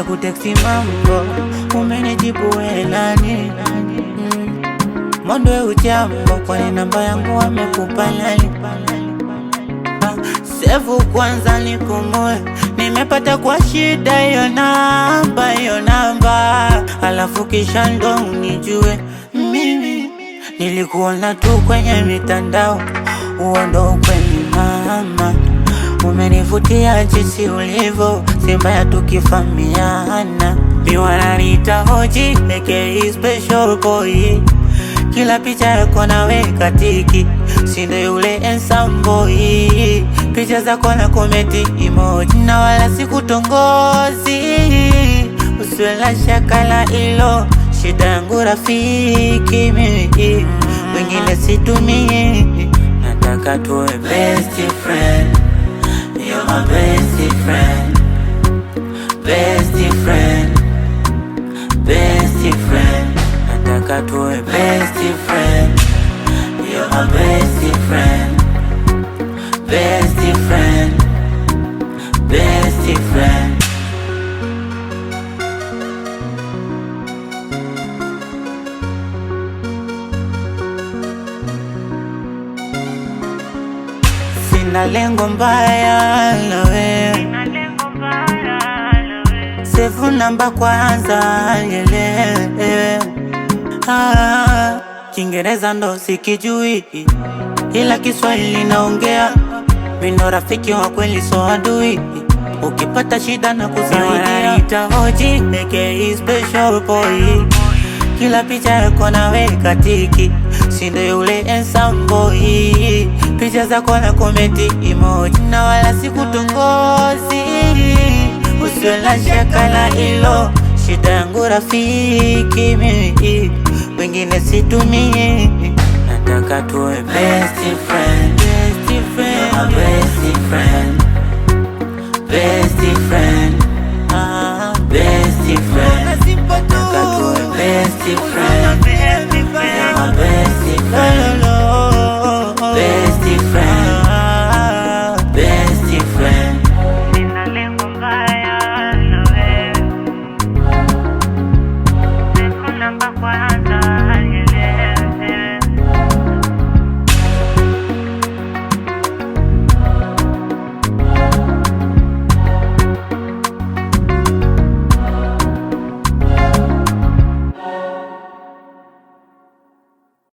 nimekuteksi mambo, umenijibu welani. Mondo ujambo, kwani namba yangu wamekupa nani? Sevu kwanza nikumue, nimepata kwa shida hiyo namba, alafu kisha ndo unijue. Mimi nilikuona tu kwenye mitandao, uondo ukweli mama. Umenivutia jinsi ulivo, si mbaya tukifamiana. Mi wananiita hoji, aka special boy. Kila picha yako naweka tiki, sindo yule handsome boy. Picha zako na komenti emoji, na wala sikutongozi. Usiwe na shaka la ilo, shida yangu rafiki mimi, wengine situmii. Nataka tuwe best friend, you're my best friend, best friend, best friend. Nataka tuwe best friend, you're my best friend, best friend, best friend. Sina lengo mbaya na wewe, sevu namba kwanza yele. Kiingereza ndo sikijui, ila Kiswahili naongea. Mino rafiki wa kweli so adui, ukipata shida na kusaidia. Wananiita hoji, aka special boy. Kila picha yako naweka tiki, sindo yule handsome boy. Picha zako na komenti emoji, na wala sikutongozi. Usiwe na shaka la ilo, shida yangu rafiki mimi, wengine situmii. Nataka tuwe best friend, best friend, you're my best friend, best friend, best friend. Nataka tuwe best friend.